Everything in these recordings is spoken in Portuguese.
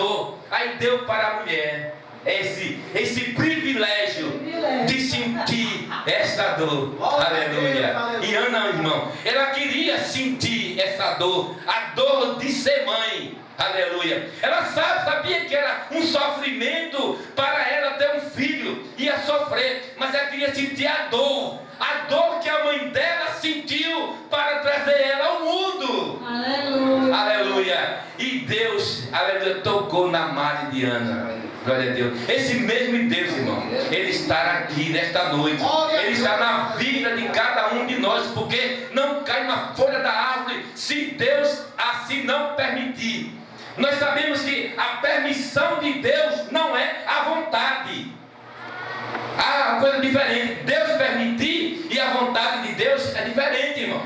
dor. Aí deu para a mulher esse privilégio de sentir esta dor. Aleluia. E Ana, irmão, ela queria sentir essa dor, a dor de ser mãe. Aleluia. Ela sabia que era um sofrimento para ela ter um filho, ia sofrer, mas ela queria sentir a dor que a mãe dela sentiu para trazer ela ao mundo. Aleluia. Aleluia. E Deus, aleluia, tocou na Mari de Ana. Glória a Deus. Esse mesmo Deus, irmão, Ele está aqui nesta noite. Ele está na vida de cada um de nós, porque não cai uma folha da árvore se Deus assim não permitir. Nós sabemos que a permissão de Deus não é a vontade. Há uma coisa diferente. Deus permitir e a vontade de Deus é diferente, irmão.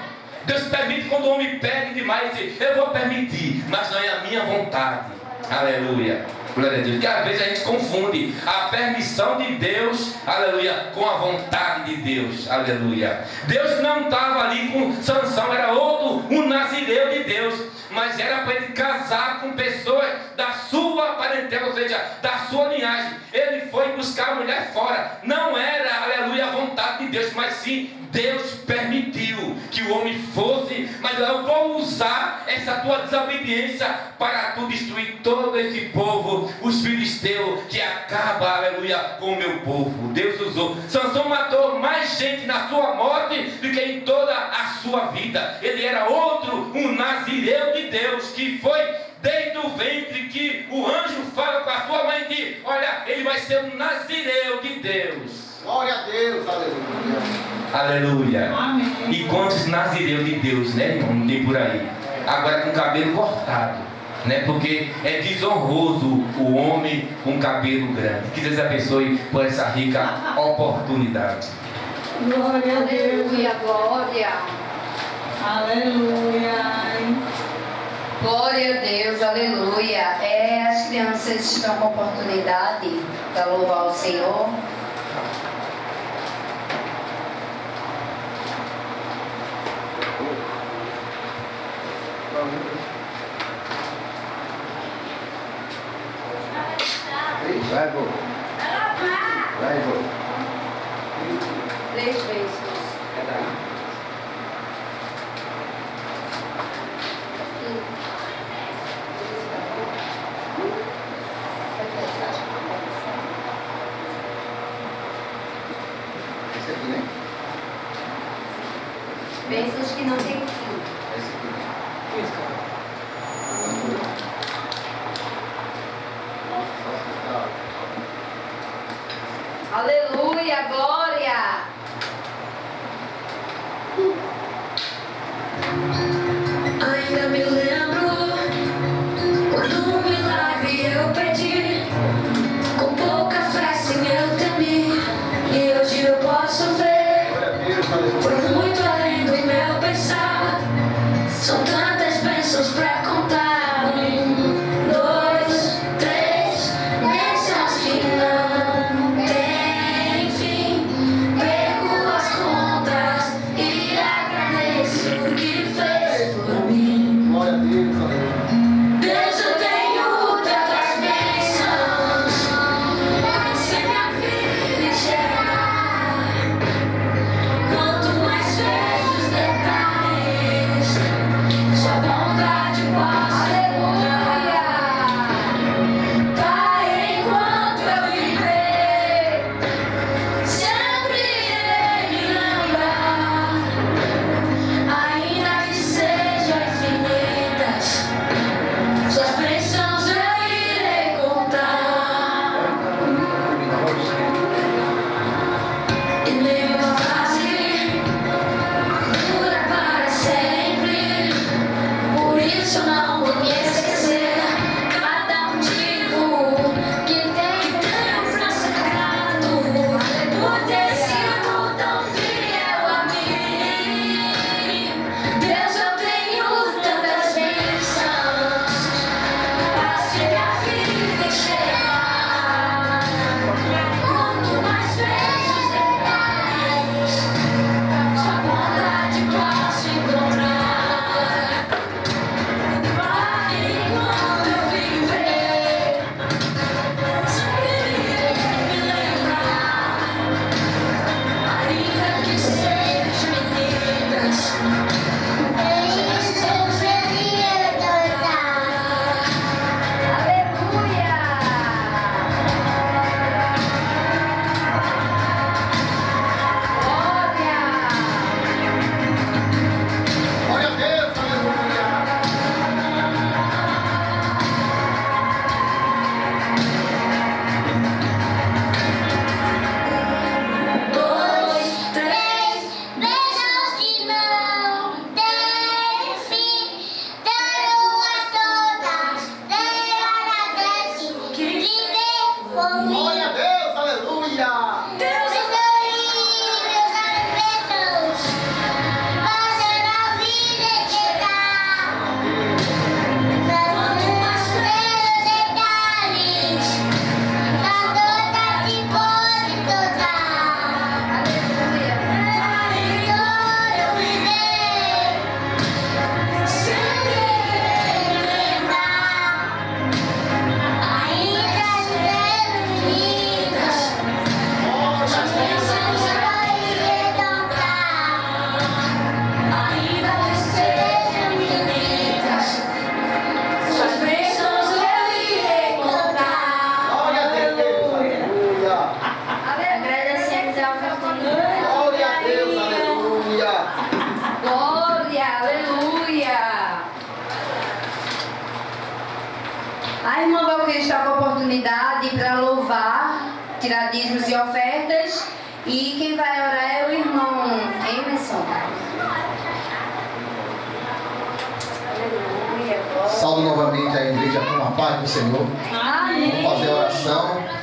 Deus permite quando o homem pede demais e diz, eu vou permitir, mas não é a minha vontade. Aleluia. Glória a Deus. Que às vezes a gente confunde a permissão de Deus, aleluia, com a vontade de Deus. Aleluia. Deus não estava ali com Sansão, era outro, um nazireu de Deus, mas era para ele casar com pessoas da sua parentela, ou seja, da sua linhagem. Ele foi buscar a mulher fora. Não era, aleluia, a vontade de Deus, mas sim Deus permitiu que o homem fosse. Mas eu vou usar essa tua desobediência para tu destruir todo esse povo, os filisteus, que acaba, aleluia, com o meu povo. Deus usou. Sansão matou mais gente na sua morte do que em toda a sua vida. Ele era outro, um nazireu de Deus, que foi desde o ventre que o anjo fala com a sua mãe e diz, olha, ele vai ser um nazireu de Deus. Glória a Deus, aleluia. Aleluia. Amém. E quantos nazireus de Deus, né, irmão? Não tem por aí. Agora com cabelo cortado, né? Porque é desonroso o homem com cabelo grande. Que Deus abençoe por essa rica oportunidade. Glória a Deus. Aleluia, glória. Aleluia. Glória a Deus, aleluia. As crianças estão com oportunidade para louvar o Senhor. Vai, vô. Vai, vô. 3 vezes. Esse aqui, né? Bênçãos que não tem fim. Esse aqui, né? Isso, cara. Aleluia, glória. Ainda me lembro quando um milagre eu pedi, com pouca fé, sim eu temi, e hoje eu posso ver, Glória a Deus, aleluia. foi muito além do meu pensar, são tantas bênçãos pra contar, 1, 2, 3, bênçãos que não tem fim. Glória a Deus, aleluia. Deus Agradecemos a oportunidade. Glória a Deus, aleluia. Glória, aleluia. A irmã Valquíria está com a oportunidade para louvar, tirar dízimos e ofertas. E quem vai orar é o irmão Emerson. Aleluia. Glória. Saúdo novamente a igreja com a paz do Senhor. Amém. Vamos fazer a oração.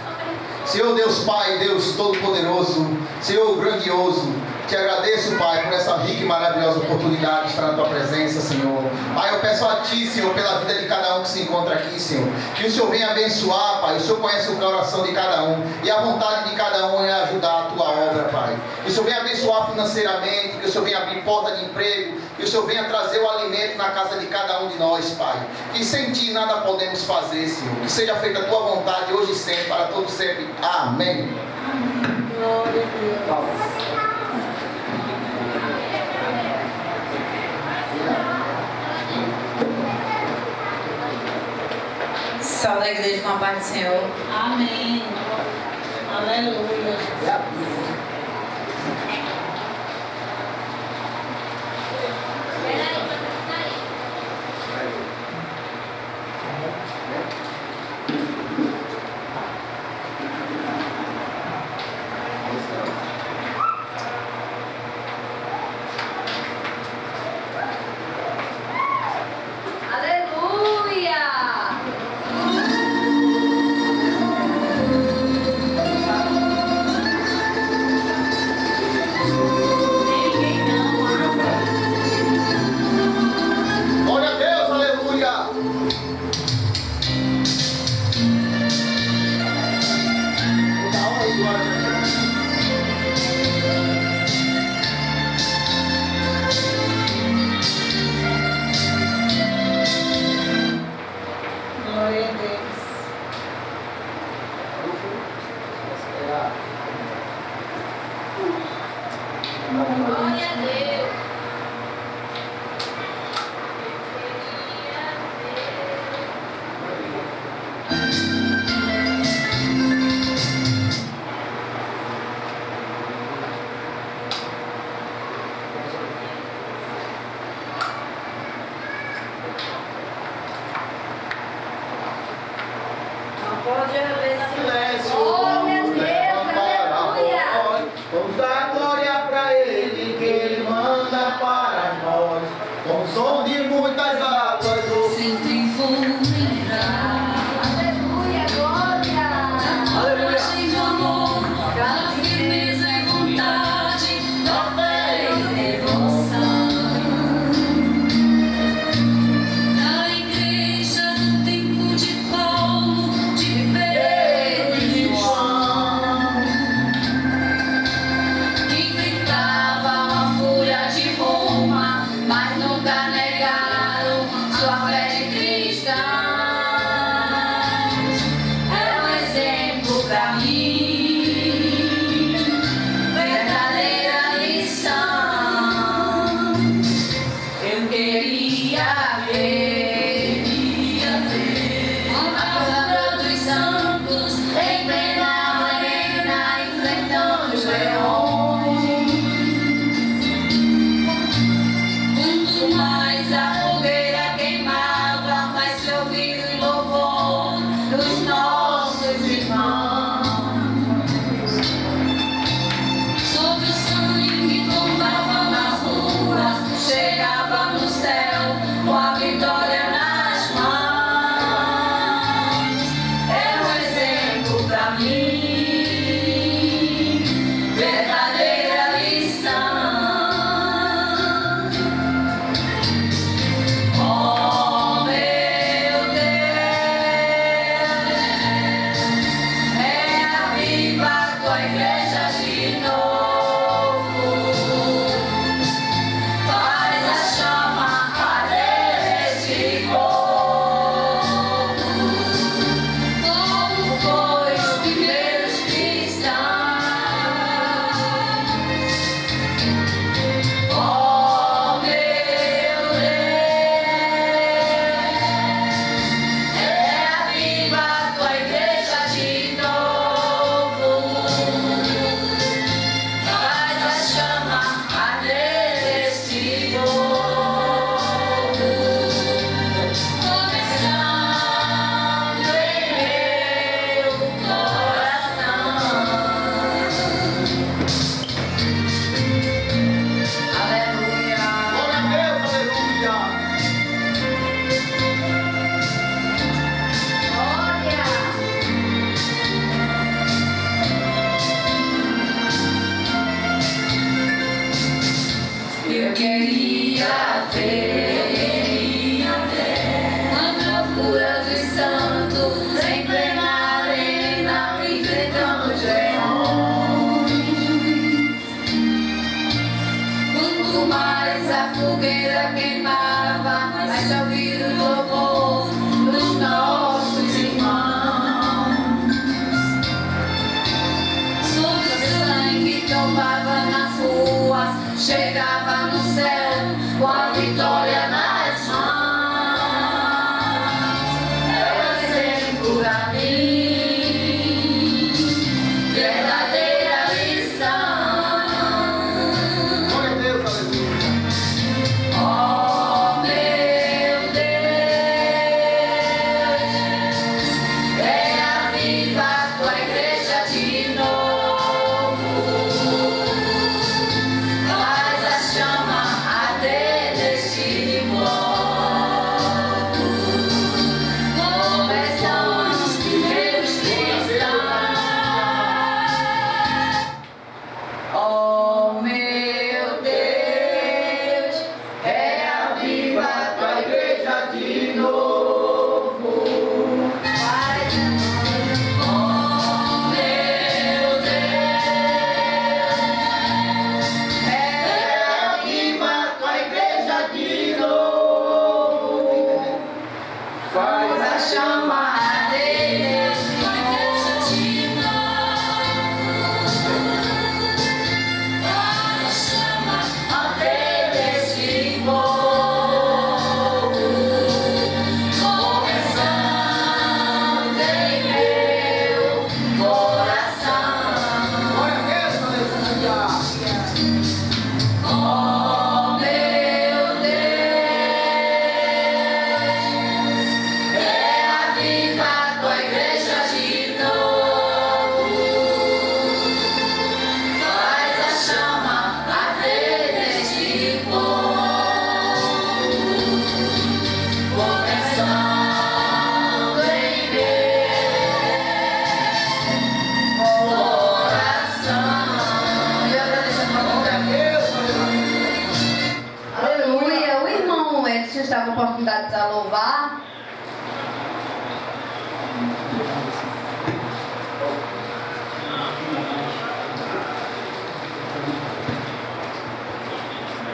Senhor Deus Pai, Deus Todo-Poderoso, Senhor grandioso, te agradeço, Pai, por essa rica e maravilhosa oportunidade de estar na Tua presença, Senhor. Pai, eu peço a Ti, Senhor, pela vida de cada um que se encontra aqui, Senhor, que o Senhor venha abençoar, Pai. O Senhor conhece o coração de cada um e a vontade de cada um é ajudar a Tua obra, Pai. Que o Senhor venha abençoar financeiramente, que o Senhor venha abrir porta de emprego, que o Senhor venha trazer o alimento na casa de cada um de nós, Pai. Que sem Ti nada podemos fazer, Senhor. Que seja feita a Tua vontade hoje e sempre, para todos sempre. Amém. Glória a Deus. Salve a igreja com a paz do Senhor. Amém. Aleluia. Aleluia.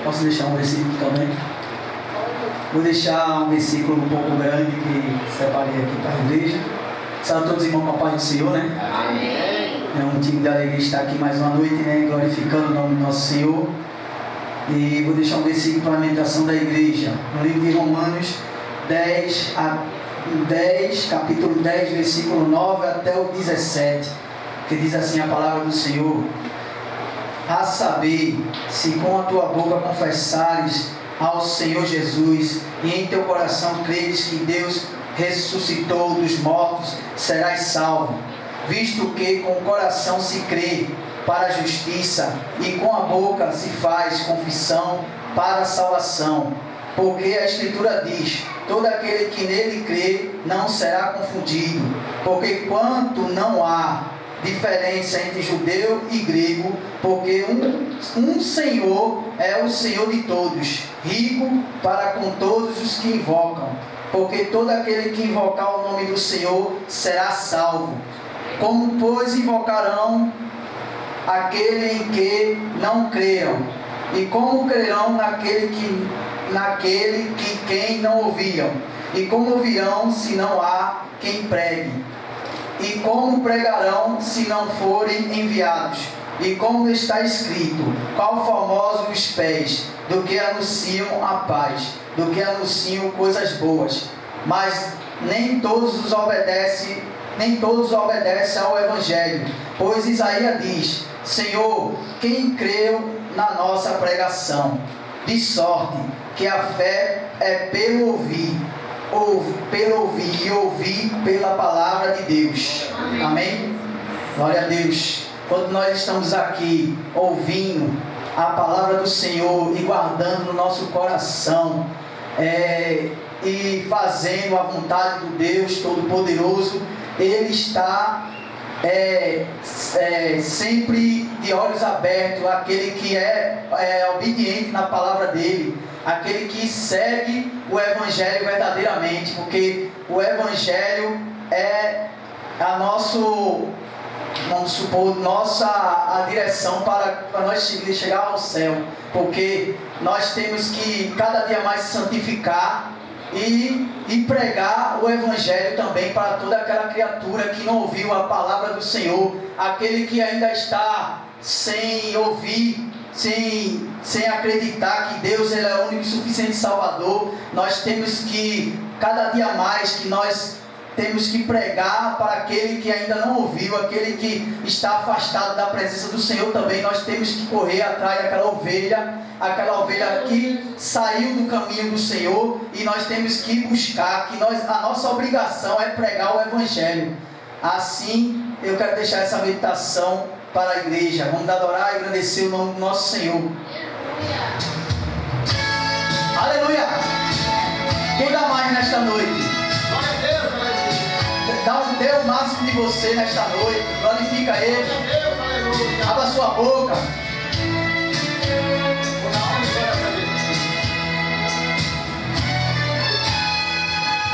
Posso deixar um versículo também? Vou deixar um versículo um pouco grande que separei aqui para a igreja. Sabe todos os irmãos com a paz do Senhor, né? Amém. É um motivo de alegria estar aqui mais uma noite, né? Glorificando o nome do nosso Senhor. E vou deixar um versículo para a alimentação da igreja. No livro de Romanos 10, capítulo 10, versículo 9 até o 17. Que diz assim a palavra do Senhor: a saber, se com a tua boca confessares ao Senhor Jesus e em teu coração creres que Deus ressuscitou dos mortos, serás salvo. Visto que com o coração se crê para a justiça e com a boca se faz confissão para a salvação. Porque a Escritura diz: todo aquele que nele crê não será confundido. Porque quanto não há diferença entre judeu e grego, porque um Senhor é o Senhor de todos, rico para com todos os que invocam. Porque todo aquele que invocar o nome do Senhor será salvo. Como, pois, invocarão aquele em que não creram? E como crerão naquele que quem não ouviam? E como ouvirão se não há quem pregue? E como pregarão se não forem enviados? E como está escrito: qual formosos os pés do que anunciam a paz, do que anunciam coisas boas. Mas nem todos obedecem ao Evangelho. Pois Isaías diz: Senhor, quem creu na nossa pregação? De sorte que a fé é pelo ouvir e ouvir pela palavra de Deus. Amém? Glória a Deus. Quando nós estamos aqui ouvindo a palavra do Senhor e guardando no nosso coração, e fazendo a vontade do Deus Todo-Poderoso, Ele está sempre de olhos abertos, aquele que é obediente na palavra dele, aquele que segue o Evangelho verdadeiramente, porque o Evangelho é a direção para nós chegar ao céu, porque nós temos que cada dia mais se santificar e pregar o Evangelho também para toda aquela criatura que não ouviu a palavra do Senhor, aquele que ainda está sem ouvir, sem acreditar que Deus ele é o único e suficiente Salvador. Nós temos que, cada dia mais, que nós temos que pregar para aquele que ainda não ouviu, aquele que está afastado da presença do Senhor também. Nós temos que correr atrás daquela ovelha que saiu do caminho do Senhor, e nós temos que buscar, a nossa obrigação é pregar o Evangelho. Assim, eu quero deixar essa meditação para a igreja. Vamos adorar e agradecer o nome do nosso Senhor. Aleluia! Quem dá mais nesta noite? Dê o máximo de você nesta noite. Glorifica Ele. Abra sua boca.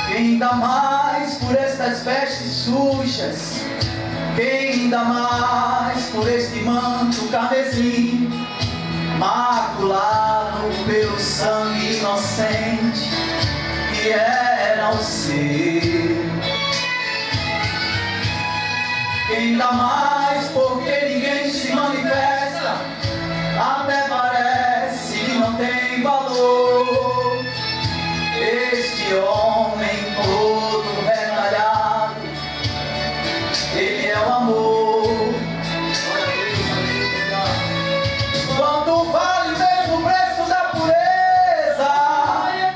Quem dá mais por estas vestes sujas? Quem dá mais por este manto carmesim, maculado pelo sangue inocente que era o seu? Quem dá mais porque ninguém se manifesta, até parece que não tem valor. Este homem todo retalhado, ele é o amor. Quanto vale mesmo o preço da pureza?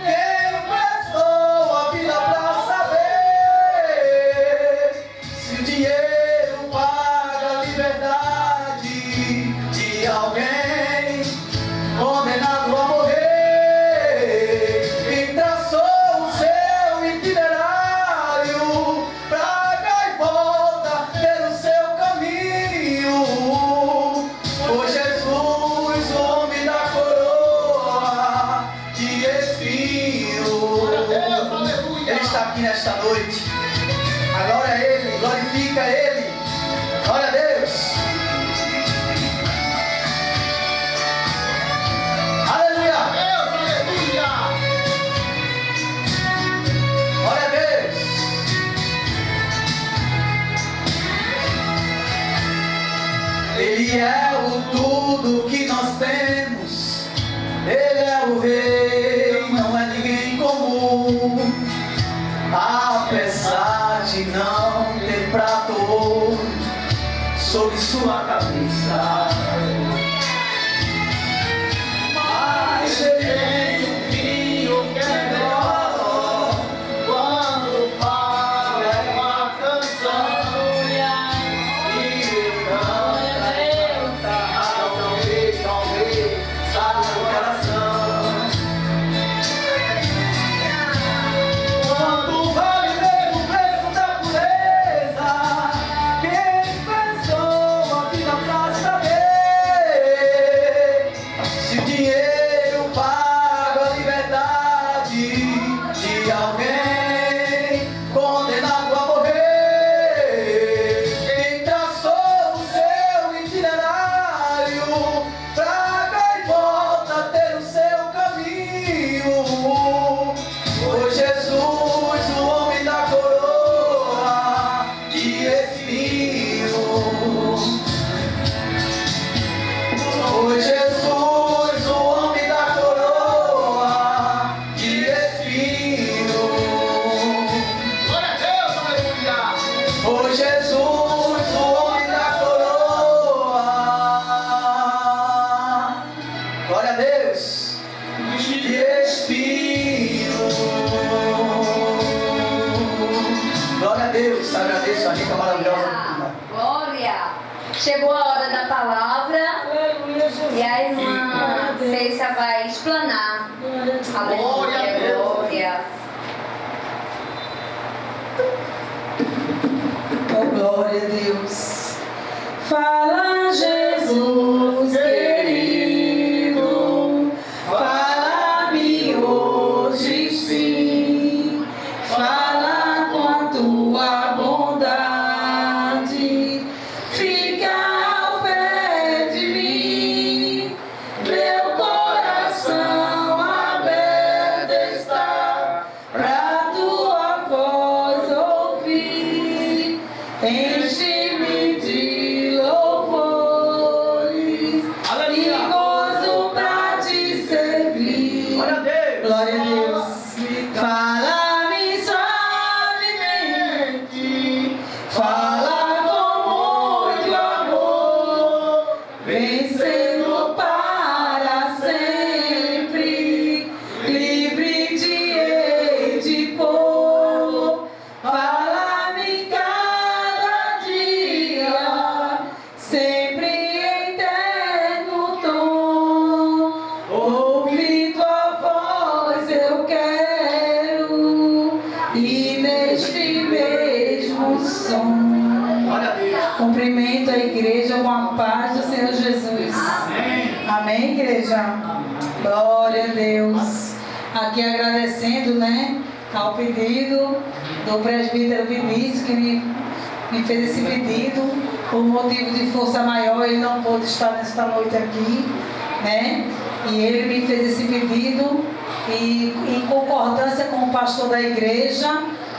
Quem prestou a vida pra saber se o dinheiro paga a liberdade de alguém? Ele é o tudo que nós temos. Ele é o rei, não é ninguém comum. Apesar de não ter prato ou ouro sobre sua cabeça, mas ele tem um vinho que é melhor. Quando fala uma canção e canta, talvez sabe o coração. Quanto vale mesmo o preço da pureza? Quem pensou a vida pra saber? Se o dinheiro paga a liberdade de alguém condenado a morrer, quem traçou o seu itinerário pra cá e volta ter o seu caminho? Foi Jesus, o homem da coroa de espinho. Foi Jesus, o homem da coroa de espinho. Glória a Deus, aleluia. Foi Jesus, o homem da coroa. Glória a Deus. De espinho. Glória a Deus, agradeço a rica maravilhosa. Glória! Chegou a hora da palavra e a irmã Cécia vai explanar. Aleluia, glória. Oh, glória a Deus. Fala, Jesus querido, fala-me hoje sim, fala com a tua bondade, fica ao pé de mim, meu coração aberto está pra tua voz ouvir. Enche-me de louvores e gozo pra te servir. Glória a Deus. Glória a Deus. Fala-me suavemente, fala com muito amor, vencendo para sempre, livre te hei de pôr. Fala-me cada dia, sempre em eterno tom. Ouvir tua voz eu quero, e neste mesmo som. Glória a Deus. Cumprimento a igreja com a paz do Senhor Jesus. Amém, igreja? Glória a Deus. Aqui agradecendo, né, ao pedido do presbítero Vinícius, que me fez esse pedido. Por motivo de força maior, ele não pôde estar nesta noite aqui, né? E ele me fez esse pedido e em concordância com o pastor da igreja,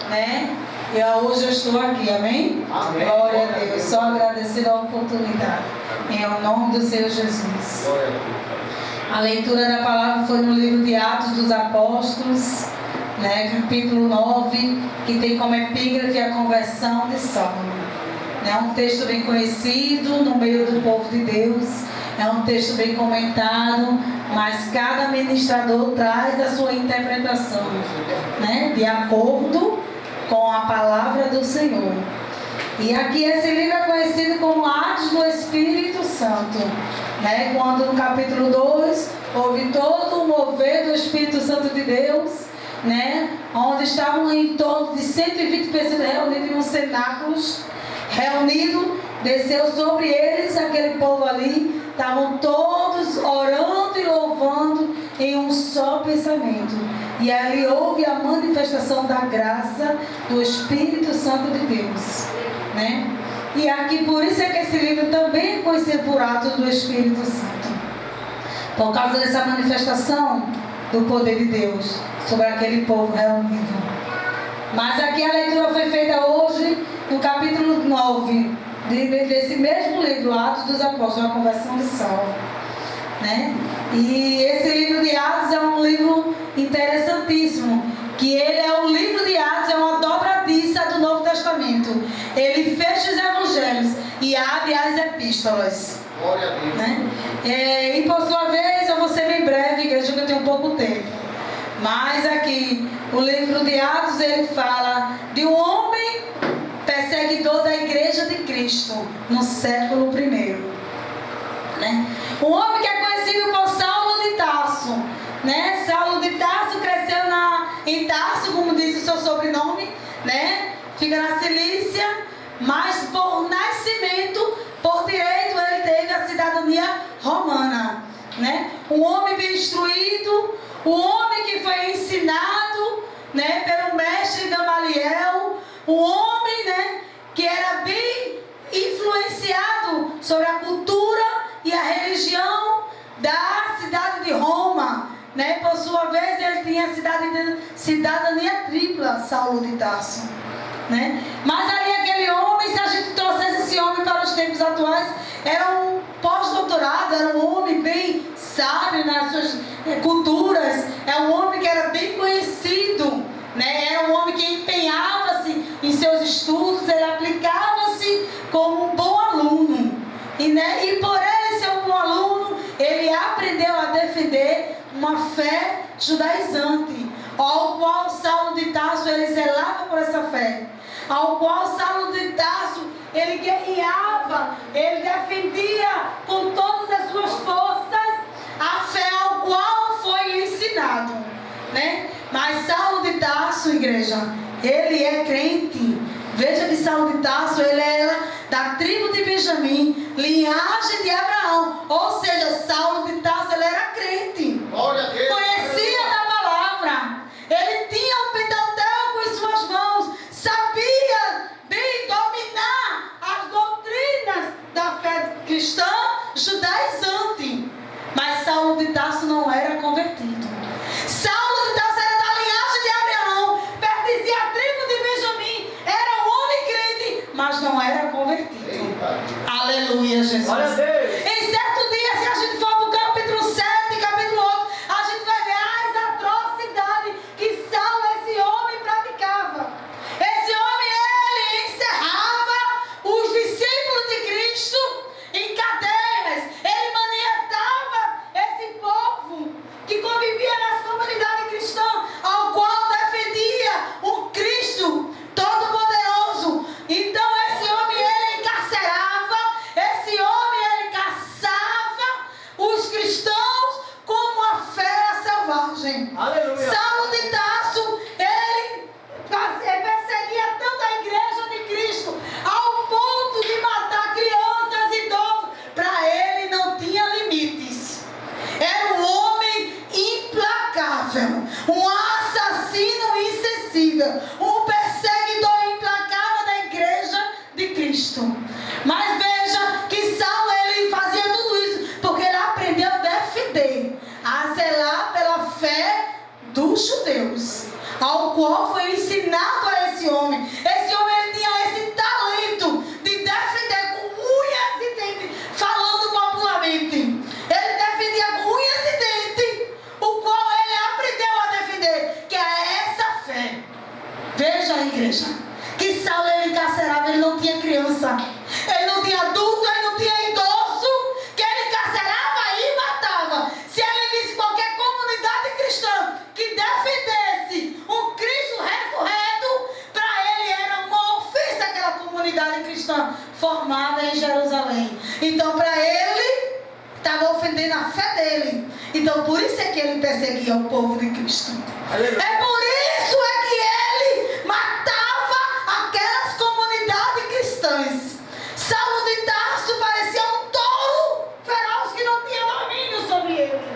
né? E hoje eu estou aqui, amém? Amém. Glória a Deus. Só agradecer a oportunidade. Em nome do Senhor Jesus. A leitura da palavra foi no livro de Atos dos Apóstolos, né, capítulo 9, que tem como epígrafe a conversão de Saulo. É um texto bem conhecido no meio do povo de Deus, é um texto bem comentado, mas cada ministrador traz a sua interpretação, né, de acordo com a palavra do Senhor. E aqui esse livro é conhecido como Atos do Espírito Santo, né? Quando no capítulo 2 houve todo o mover do Espírito Santo de Deus, né? Onde estavam em torno de 120 pessoas reunidas em um cenáculo, desceu sobre eles aquele povo ali, estavam todos orando e louvando em um só pensamento. E ali houve a manifestação da graça do Espírito Santo de Deus, né? E aqui, por isso é que esse livro também é conhecido por Atos do Espírito Santo, por causa dessa manifestação do poder de Deus sobre aquele povo reunido. Mas aqui a leitura foi feita hoje no capítulo 9, desse mesmo livro, Atos dos Apóstolos, a conversão de Saulo, né? E esse livro de Atos é um livro interessantíssimo, que ele é o livro de Atos, é uma dobradiça do Novo Testamento. Ele fecha os evangelhos e abre as epístolas. Glória a Deus. Né? E por sua vez, eu vou ser bem breve, igreja, porque eu tenho pouco tempo. Mas aqui, o livro de Atos, ele fala de um homem perseguidor da igreja de Cristo no século I. Né? Um homem que é conhecido por Saulo de Tarso. Né? Saulo de Tarso cresceu em Tarso, como diz o seu sobrenome, né? Fica na Cilícia, mas por nascimento, por direito, ele teve a cidadania romana. Né? Um homem bem instruído, um homem que foi ensinado, né, pelo mestre Gamaliel, um homem, né, que era bem influenciado sobre a cultura e a religião da cidade de Roma. Né? Por sua vez, ele tinha cidadania tripla, Saulo de Tarso. Né? Mas ali aquele homem, se a gente trouxesse esse homem para os tempos atuais, era um pós-doutorado, era um homem bem sábio nas suas culturas, é um homem que era bem conhecido, né? Era um homem que empenhava-se em seus estudos, ele aplicava-se como um bom aluno. E por ele ser um bom aluno, ele aprendeu a defender uma fé judaizante, ao qual Saulo de Tarso ele zelava por essa fé, ao qual Saulo de Tarso ele guerreava, ele defendia com todas as suas forças a fé ao qual foi ensinado, né? Mas Saulo de Tarso, igreja, ele é crente. Veja que Saulo de Tarso, ele era da tribo de Benjamim, linhagem de Abraão. Ou seja, Saulo de Tarso, ele era crente. Glória a Deus. Conhecia da palavra. Ele tinha o Pentateuco em suas mãos. Sabia bem dominar as doutrinas da fé cristã judaizante. Mas Saulo de Tarso não era convertido. Saulo de Tarso era da linhagem de Abraão, pertencia à tribo de Benjamim, era um homem crente, mas não era convertido. Eita. Aleluia, Jesus. Glória a Deus. Em certo dia, se a gente for para o capítulo 7, capítulo 8, a gente vai ver as atrocidades que Saulo, esse homem, praticava. Esse homem, ele encerrava os discípulos de Cristo em cadeias. Ele manietava esse povo que convivia nas comunidades cristãs, ao qual defendia o Cristo Todo-Poderoso. Então esse homem, ele encarcerava, esse homem, ele caçava os cristãos como a fera selvagem. Aleluia. Saulo de Tarso, ele perseguia tanto a igreja de Cristo, ao ponto de matar crianças e idosos. Para ele não tinha limites. Era um homem implacável, um assassino insensível, um perseguidor implacável da igreja de Cristo. Mas veja que Saulo, ele fazia tudo isso porque ele aprendeu a defender, a zelar pela fé dos judeus, ao qual foi ensinado a esse homem. Esse homem, ele tinha esse talento de defender com unhas e dentes, falando popularmente. Ele defendia com unhas e dentes, o qual ele aprendeu a defender, que é essa fé. Veja a igreja, que Saulo, ele encarcerava, ele não tinha criança, ele não tinha adulto, ele não tinha idoso, que ele encarcerava e matava. Se ele visse qualquer comunidade cristã que defendesse um Cristo ressurreto, para ele era uma ofensa aquela comunidade cristã formada em Jerusalém. Então para ele, estava ofendendo a fé dele. Então por isso é que ele perseguia o povo de Cristo. Aleluia. É por isso é que ele matava aquelas comunidades cristãs. Saulo de Tarso parecia um touro feroz que não tinha domínio sobre ele.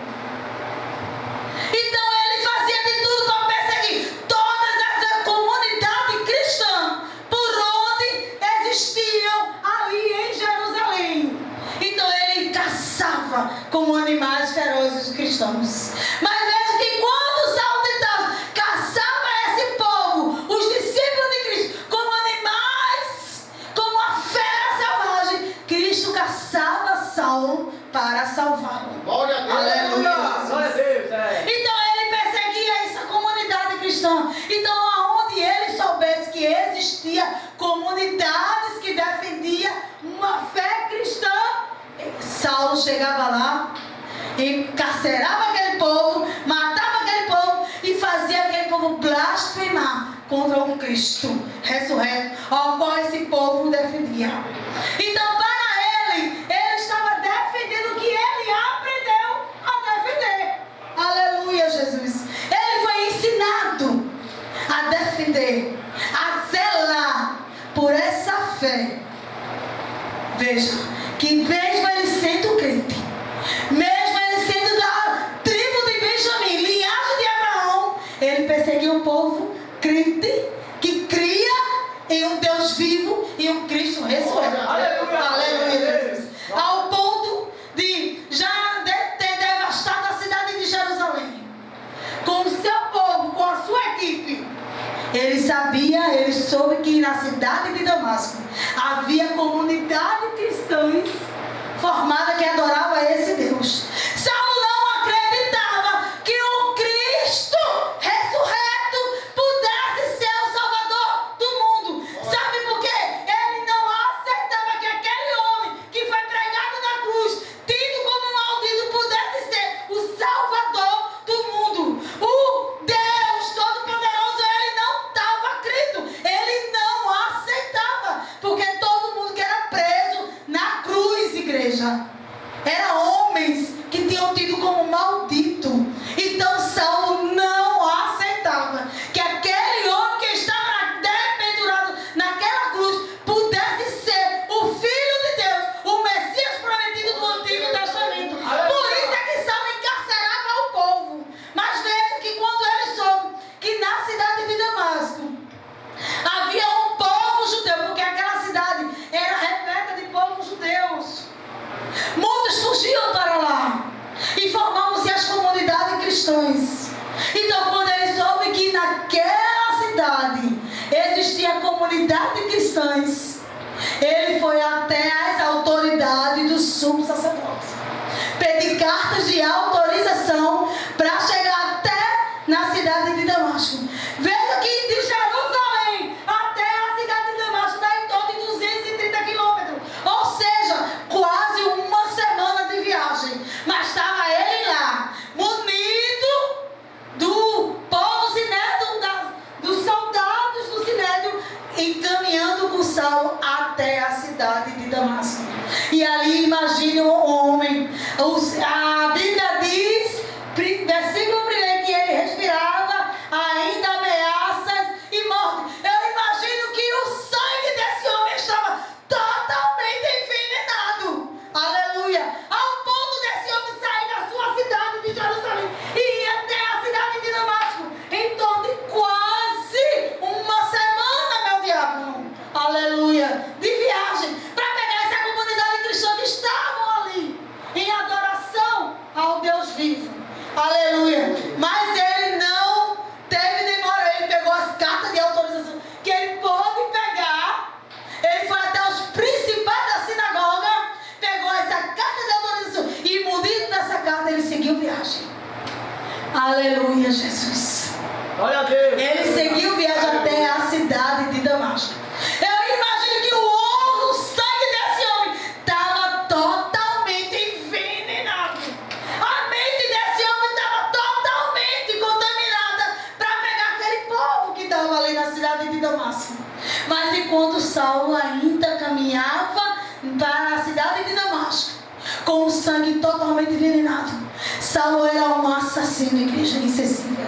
Então ele fazia de tudo para perseguir todas as comunidades cristãs por onde existiam ali em Jerusalém. Então ele caçava como animais ferozes os cristãos. Mas veja que quando Saulo de Tarso caçava esse povo, os discípulos de Cristo, como animais, como a fera selvagem, caçava Saulo para salvá-lo. Glória a Deus. Aleluia. Glória a Deus. Então ele perseguia essa comunidade cristã. Então aonde ele soubesse que existia comunidades que defendiam uma fé cristã, Saulo chegava lá, encarcerava aquele povo, matava aquele povo e fazia aquele povo blasfemar contra um Cristo ressurreto, ao qual esse povo defendia. Então para ele estava defendendo o que ele aprendeu a defender. Aleluia, Jesus. Ele foi ensinado a defender, a zelar por essa fé. Veja, que mesmo ele sendo crente, mesmo ele sendo da tribo de Benjamim, linhagem de Abraão, ele perseguiu o povo crente que cria em um Deus vivo e um Cristo ressurreto. Aleluia, Jesus. Ao ponto de já ter devastado a cidade de Jerusalém, com o seu povo, com a sua equipe. Ele soube que na cidade de Damasco havia comunidade cristãs formada que adorava esse Deus. Saulo não acreditava que o Cristo ressurreto pudesse ser o Salvador do mundo. Sabe por quê? Ele não aceitava que aquele homem que foi pregado na cruz, tido como maldito, pudesse ser o Salvador do mundo. O Deus Todo-Poderoso, ele não estava crendo, ele não aceitava, porque todo mundo que era preso na cruz, igreja, eram homens que tinham tido como maldito. Então Saulo não aceitava que aquele homem que estava pendurado naquela cruz pudesse ser o Filho de Deus, o Messias prometido do Antigo Testamento. Por isso é que Saulo encarcerava o povo. Mas veja que quando ele soube que na cidade de Damasco havia um povo judeu, porque aquela cidade era repleta de povos judeus, muitos fugiam para lá e formavam-se as comunidades cristãs. Então quando ele soube que naquela cidade existia comunidade cristãs, ele foi até as autoridades do sumo sacerdote, pedir cartas de autorização para chegar até na cidade de Damasco. Veja que de Jerusalém até a cidade de Damasco dá em torno de 230 quilômetros, ou seja, quase uma semana de viagem. Mas estava ele lá, munido do povo sinédrio, dos soldados do sinédrio, encaminhando com Saulo até a cidade de Damasco. E ali imagine um homem, a Bíblia diz, versículo 1, que ele respirava ainda ameaças e morte. Eu imagino que o sangue desse homem estava totalmente envenenado. Aleluia. Ao ponto desse homem sair da sua cidade de Jerusalém e ir até a cidade de Damasco em torno de quase uma semana, meu diabo. Aleluia. De viagem para pegar essa comunidade cristã que estavam ali em adoração ao Deus vivo. Aleluia. Mas ele não teve demora. Ele pegou as cartas de autorização que ele pôde pegar. Ele foi até os principais da sinagoga, pegou essa carta de autorização e, munido dessa carta, ele seguiu viagem. Aleluia, Jesus. Glória a Deus. Ele seguiu viagem até a cidade de Damasco. Eu imagino que o sangue desse homem estava totalmente envenenado. A mente desse homem estava totalmente contaminada para pegar aquele povo que estava ali na cidade de Damasco. Mas enquanto Saulo ainda caminhava para a cidade de Damasco, com o sangue totalmente envenenado, Saulo era um assassino, igreja insensível.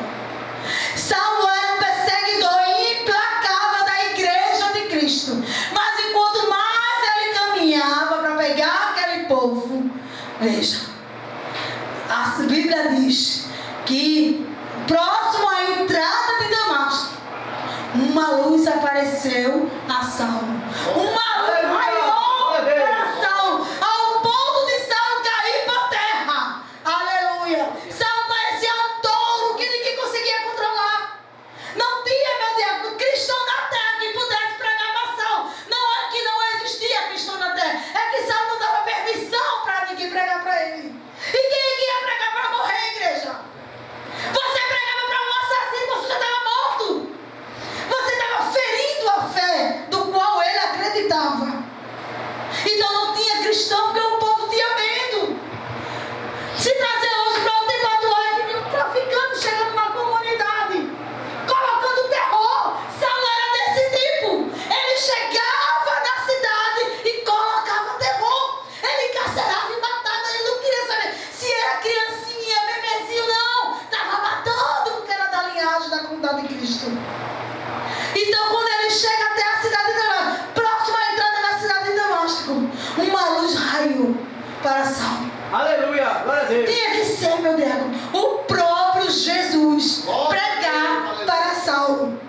Saulo era um perseguidor implacável da igreja de Cristo. Mas enquanto mais ele caminhava para pegar aquele povo, veja, a Bíblia diz que próximo à entrada de Damasco, uma luz apareceu a Saulo. Uma luz raiou para Saulo, ao ponto de Saulo cair por terra. Aleluia. Saulo parecia um touro que ninguém conseguia controlar. Não tinha, meu diabo, cristão na terra que pudesse pregar para Saulo. Não é que não existia cristão na terra, é que Saulo não dava para Saulo. Aleluia, glória a Deus. Tinha que ser, meu Deus, o próprio Jesus pregar para Saulo.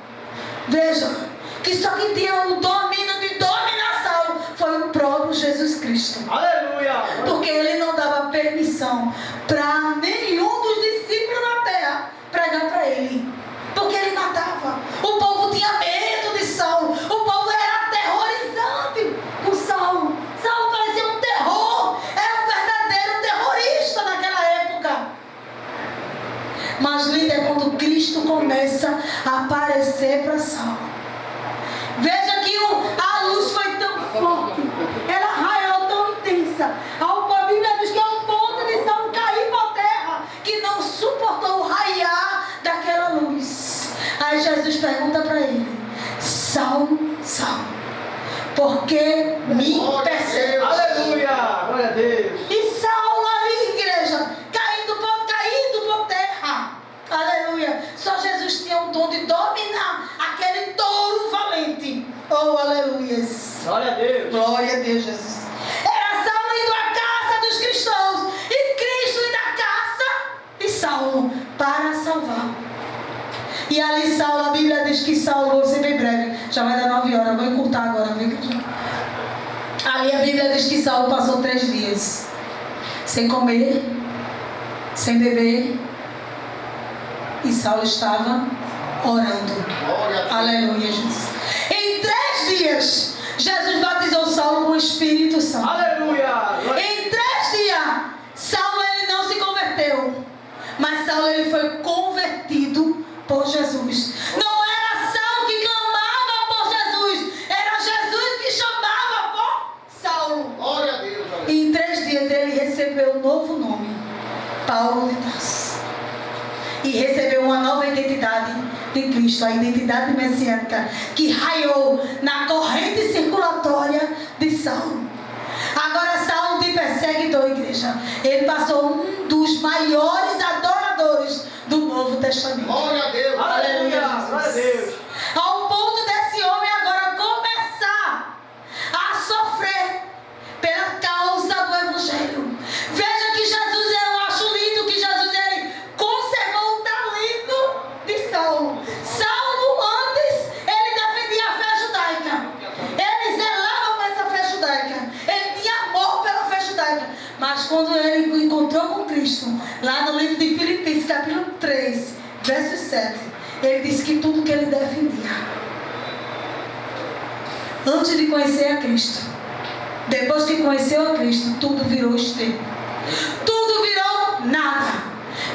Veja, que só quem tinha o domínio de dominar Saulo foi o próprio Jesus Cristo. Aleluia. Porque ele não dava permissão para nenhum dos discípulos na terra pregar para ele. Porque ele matava. O povo tinha medo de Saulo. O povo era aterrorizante com Saulo. Saulo parecia um terror. Era um verdadeiro terrorista naquela época. Mas líder, quando Cristo começa a aparecer para Saulo. Veja que a luz foi tão forte. Ela raiou tão intensa. A Bíblia diz que ao ponto de Saulo cair para a terra, que não suportou o raiar daquela luz. Aí Jesus pergunta para ele: Saulo, Saulo, por que me persegue? Aleluia, glória a Deus. E Saulo ali, igreja, caído por terra. Aleluia. Só Jesus tinha o dom de dominar aquele touro valente. Oh, aleluia. Glória a Deus. Glória a Deus, Jesus. Era Saulo indo à caça dos cristãos. E Cristo indo à caça de Saulo para salvar. E ali Saulo, a Bíblia diz que Saulo, vou ser bem breve, já vai dar 9 horas, vou encurtar agora, viu? Ali a Bíblia diz que Saulo passou 3 dias sem comer, sem beber, e Saulo estava orando. Aleluia, Jesus. Em 3 dias, Jesus batizou Saulo com o Espírito Santo. Aleluia. Em 3 dias, Saulo ele não se converteu, mas Saulo ele foi convertido por Jesus. Não era Saulo que clamava por Jesus, era Jesus que chamava por Saulo. Glória a Deus. E em 3 dias ele recebeu um novo nome, Paulo de Tarso. E recebeu uma nova identidade de Cristo, a identidade messiânica que raiou na corrente circulatória de Saulo. Agora Saulo de perseguidor, igreja, ele passou um dos maiores adoradores do Novo Testamento. Glória a Deus. Aleluia, Jesus. glória a Deus. Ao ponto desse homem agora começar a sofrer pela causa do Evangelho. Veja que Jesus, eu acho lindo que Jesus ele conservou o talento de Saulo. Saulo antes ele defendia a fé judaica. Ele zelava por essa fé judaica. Ele tinha amor pela fé judaica. Mas quando ele encontrou com Cristo, lá no livro de Filipenses, capítulo 3, verso 7, ele disse que tudo que ele defendia, antes de conhecer a Cristo, depois que conheceu a Cristo, tudo virou esterco. Tudo virou nada.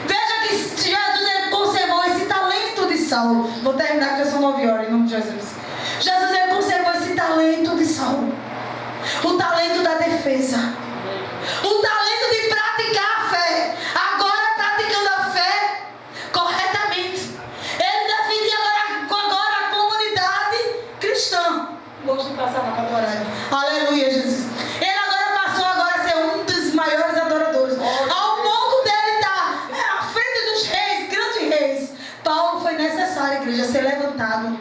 Veja que Jesus ele conservou esse talento de Saulo. Vou terminar porque são 9 horas, em nome de Jesus. Jesus ele conservou esse talento de Saulo. O talento da defesa. O talento de praticar a fé. Agora praticando a fé corretamente. Ele defendia agora a comunidade cristã. Gosto de passar na do horário. Aleluia, Jesus. Ele agora passou a ser um dos maiores adoradores. Ao ponto dele estar à frente dos reis, grandes reis. Paulo foi necessário, igreja, ser levantado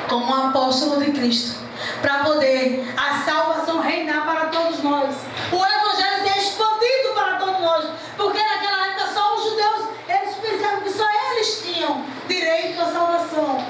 como um apóstolo de Cristo, para poder a salvação reinar para todos nós. O evangelho ser expandido para todos nós. Porque naquela época só os judeus, eles pensavam que só eles tinham direito à salvação.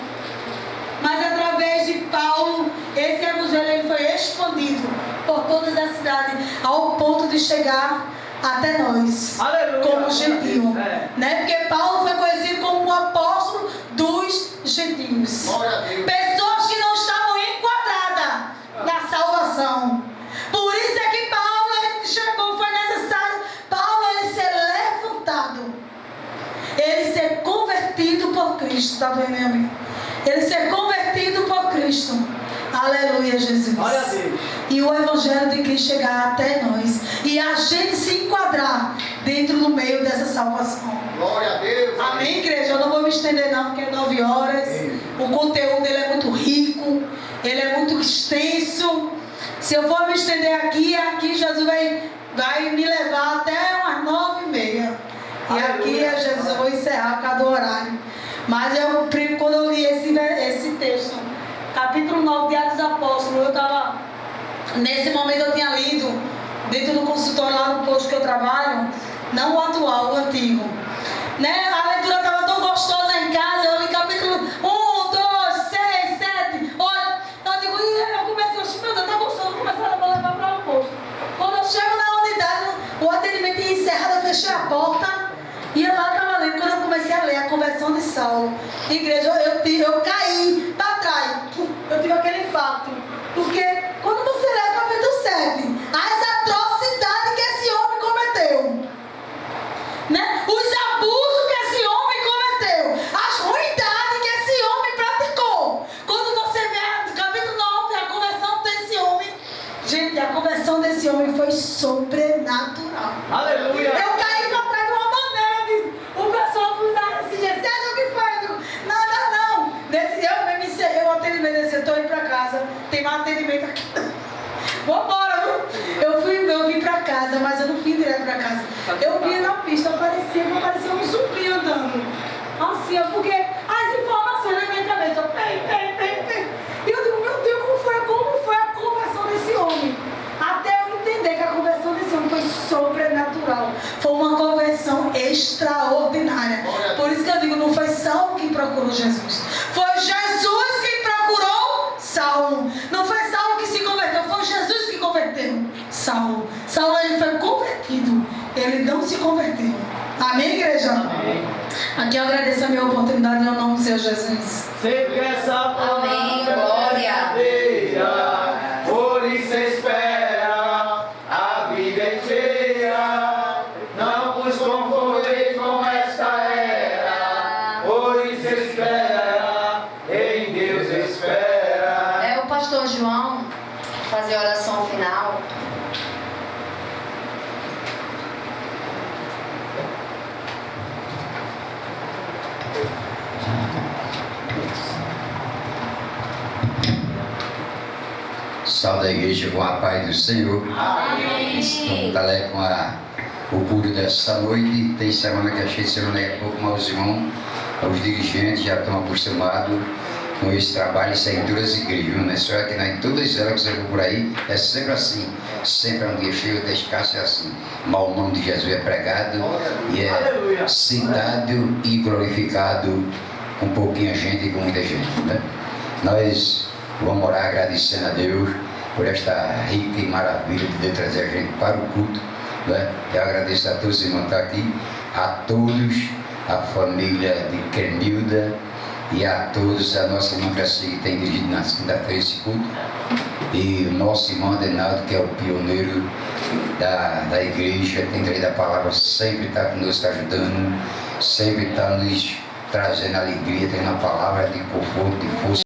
Mas através de Paulo, esse evangelho ele foi expandido por todas as cidades, ao ponto de chegar até nós. Aleluia. Como gentil. É. Né? Porque Paulo foi conhecido como o apóstolo dos gentios. Glória a Deus. Pessoas que não estavam enquadradas na salvação. Por isso é que Paulo ele chegou, foi necessário Paulo ele ser levantado, ele ser convertido por Cristo. Está bem, meu amigo? Ele ser convertido por Cristo. Aleluia, Jesus. Glória a Deus. E o evangelho de Cristo chegar até nós e a gente se enquadrar dentro do meio dessa salvação. Glória a Deus. Amém, igreja? Eu não vou me estender não, porque é 9 horas. O conteúdo ele é muito rico, ele é muito extenso. Se eu for me estender aqui Jesus vai me levar até umas 9h30. E aqui, Jesus, eu vou encerrar por causa do horário. Mas quando eu li esse texto, capítulo 9 de Atos dos Apóstolos, nesse momento eu tinha lido dentro do consultório lá no posto que eu trabalho, não o atual, o antigo. Né? A leitura estava tão gostosa em casa, eu li capítulo 1, 2, 6, 7, 8. Eu digo, eu comecei, meu Deus, tá gostoso, vou começar a levar para o posto. Quando eu chego na unidade, o atendimento ia encerrado, eu fechei a porta e eu lá estava lendo. Quando eu comecei a ler a conversão de Saulo, igreja, eu caí para trás, eu tive aquele infarto. Porque quando você lê o capítulo 7, as atrocidades que esse homem cometeu, né? Os abusos que esse homem cometeu, as ruindades que esse homem praticou. Quando você vê no capítulo 9, a conversão desse homem, gente, a conversão desse homem foi sobrenatural. Aleluia. Eu caí para trás de uma maneira, o pessoal cruzava assim, César, o que foi? Eu digo, não. Eu atendimento desse, eu estou indo para casa, tem mais atendimento aqui. Vambora, viu? Eu vim pra casa, mas eu não vim direto pra casa. Eu vim na pista, parecia um zumbi andando. Assim, porque as informações na minha cabeça, tem. E eu digo, meu Deus, como foi a conversão desse homem? Até eu entender que a conversão desse homem foi sobrenatural. Foi uma conversão extraordinária. Por isso que eu digo, não foi Saulo que procurou Jesus. Foi Jesus quem procurou Saulo. Não foi Saulo que se converteu, foi Jesus que converteu Saulo. Saulo, ele foi convertido, ele não se converteu. Amém, igreja? Amém. Aqui eu agradeço a minha oportunidade em nome do Senhor Jesus. Sempre essa palavra. Amém, glória. Por isso espera, a vida é inteira. Não vos conformeis com esta era. Por isso espera, em Deus espera. É o pastor João fazer a oração final. Salve a igreja com a paz do Senhor. Amém. Estamos ali com o culto dessa noite. Tem semana que achei semana daqui a pouco, mas os irmãos, os dirigentes já estão acostumados com esse trabalho. Isso é em todas as igrejas, né? Só que em todas elas que você for por aí, é sempre assim. Sempre é um dia cheio, até escasso, é assim. Mas o nome de Jesus é pregado e é citado e glorificado com pouquinha gente e com muita gente, né? Nós vamos orar agradecendo a Deus por esta rica e maravilha de Deus trazer a gente para o culto, né? Eu agradeço a todos os irmãos que estão aqui, a todos, a família de Cremilda e a todos, a nossa irmã Gracia que tem dirigido na quinta-feira esse culto, e o nosso irmão Adenaldo, que é o pioneiro da igreja, tem trazido a palavra, sempre está conosco ajudando, sempre está nos trazendo alegria, tendo a palavra de conforto, de força.